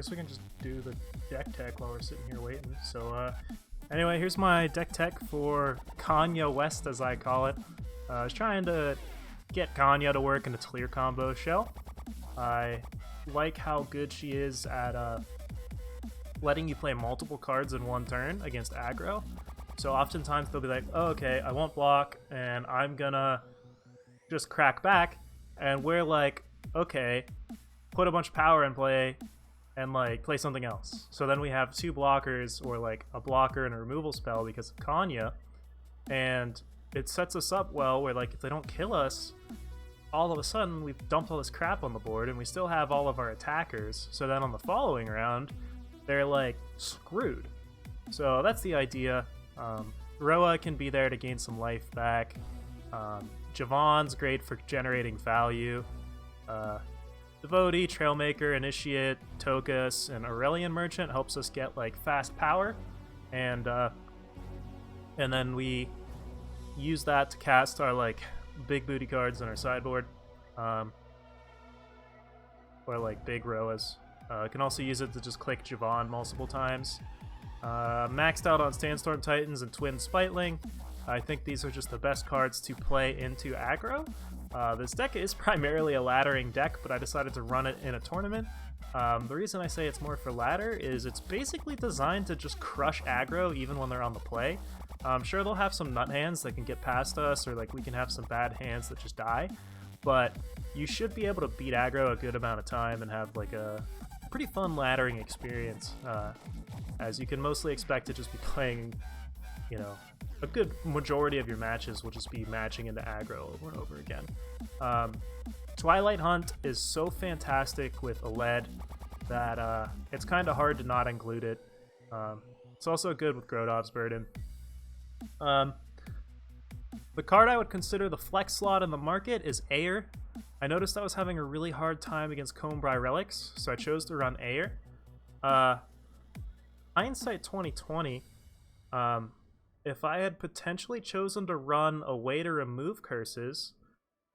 guess we can just do the deck tech while we're sitting here waiting. So anyway, here's my deck tech for Kanya West, as I call it. I was trying to get Kanya to work in the Talir Combo shell. I like how good she is at letting you play multiple cards in one turn against aggro. So oftentimes they'll be like, oh, okay, I won't block, and I'm gonna just crack back, and we're like, okay, put a bunch of power in play and like play something else. So then we have two blockers, or like a blocker and a removal spell because of Kanya, and it sets us up well where like if they don't kill us, all of a sudden we've dumped all this crap on the board and we still have all of our attackers. So then on the following round, they're like screwed. So that's the idea. Roa can be there to gain some life back. Javon's great for generating value. Devotee, Trailmaker, Initiate, Tokus, and Aurelian Merchant helps us get like fast power, and then we use that to cast our like big booty cards on our sideboard, or like big Roas. Can also use it to just click Javon multiple times. Maxed out on Sandstorm Titans and Twin Spiteling. I think these are just the best cards to play into aggro. This deck is primarily a laddering deck, but I decided to run it in a tournament. The reason I say it's more for ladder is it's basically designed to just crush aggro even when they're on the play. I'm sure they'll have some nut hands that can get past us, or like we can have some bad hands that just die, but you should be able to beat aggro a good amount of time and have like a pretty fun laddering experience, as you can mostly expect to just be playing, you know, a good majority of your matches will just be matching into aggro over and over again. Twilight Hunt is so fantastic with a lead that it's kind of hard to not include it. It's also good with Grodov's Burden. The card I would consider the flex slot in the market is Ayer. I noticed I was having a really hard time against Combri Relics, so I chose to run Ayer. Hindsight 2020, if I had potentially chosen to run a way to remove curses,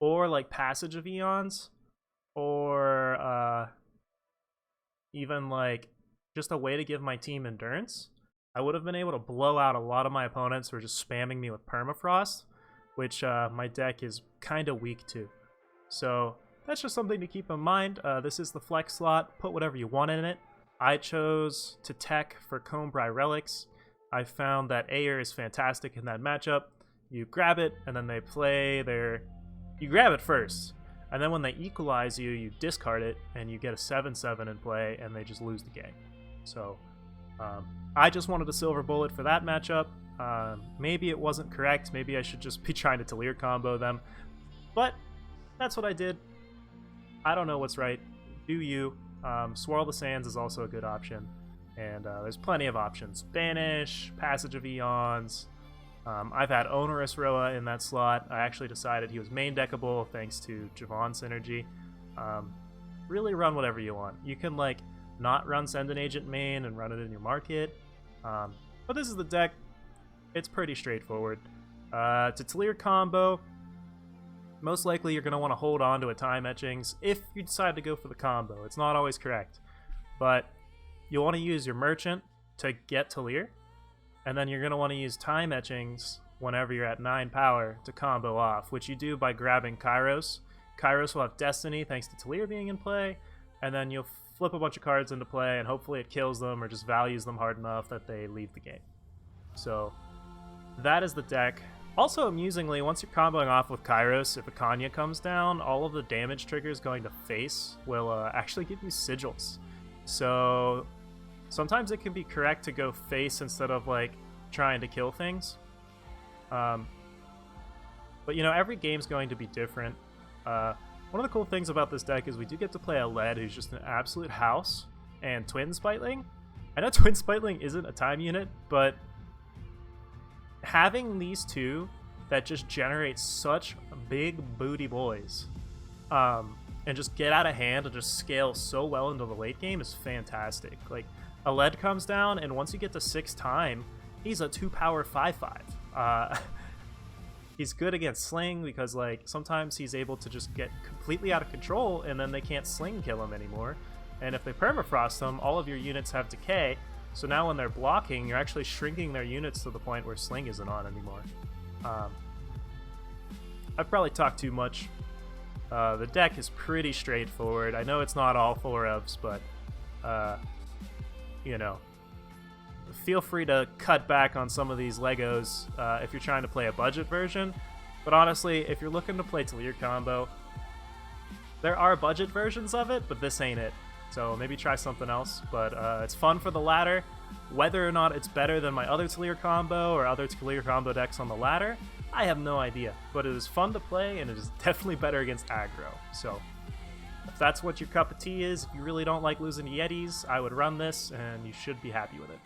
or like Passage of Eons, or even like just a way to give my team endurance, I would have been able to blow out a lot of my opponents who are just spamming me with Permafrost, which my deck is kind of weak to. So that's just something to keep in mind. This is the flex slot. Put whatever you want in it. I chose to tech for Combri Relics. I found that Ayer is fantastic in that matchup. You grab it, and then they play their... You grab it first, and then when they equalize you, you discard it, and you get a 7/7 in play, and they just lose the game. So I just wanted a silver bullet for that matchup. Maybe it wasn't correct. Maybe I should just be trying to Talir combo them. But that's what I did. I don't know what's right. Do you. Swirl the Sands is also a good option. And there's plenty of options. Banish, Passage of Eons. I've had Onerous Roa in that slot. I actually decided he was main deckable thanks to Javon synergy. Really run whatever you want. You can like not run Send an Agent main and run it in your market. But this is the deck. It's pretty straightforward. To Talir combo, most likely you're going to want to hold on to a Time Etchings if you decide to go for the combo. It's not always correct. But you'll want to use your Merchant to get Talir, and then you're going to want to use Time Etchings whenever you're at 9 power to combo off, which you do by grabbing Kairos. Kairos will have Destiny thanks to Talir being in play, and then you'll flip a bunch of cards into play, and hopefully it kills them or just values them hard enough that they leave the game. So that is the deck. Also, amusingly, once you're comboing off with Kairos, if a Kanya comes down, all of the damage triggers going to face will actually give you sigils. So sometimes it can be correct to go face instead of like trying to kill things. But you know, every game's going to be different. One of the cool things about this deck is we do get to play a lead who's just an absolute house, and Twin Spiteling. I know Twin Spiteling isn't a time unit, but having these two that just generate such big booty boys, and just get out of hand and just scale so well into the late game is fantastic. Like, a lead comes down, and once you get to 6 time, he's a 2-power 5/5. He's good against Sling because, like, sometimes he's able to just get completely out of control, and then they can't Sling kill him anymore. And if they permafrost them, all of your units have decay. So now when they're blocking, you're actually shrinking their units to the point where Sling isn't on anymore. I've probably talked too much. The deck is pretty straightforward. I know it's not all 4-ofs, but, you know, feel free to cut back on some of these Legos if you're trying to play a budget version. But honestly, if you're looking to play Talir Combo, there are budget versions of it, but this ain't it. So maybe try something else, but it's fun for the ladder. Whether or not it's better than my other Talir Combo or other Talir Combo decks on the ladder, I have no idea. But it is fun to play, and it is definitely better against aggro. So if that's what your cup of tea is, if you really don't like losing to Yetis, I would run this, and you should be happy with it.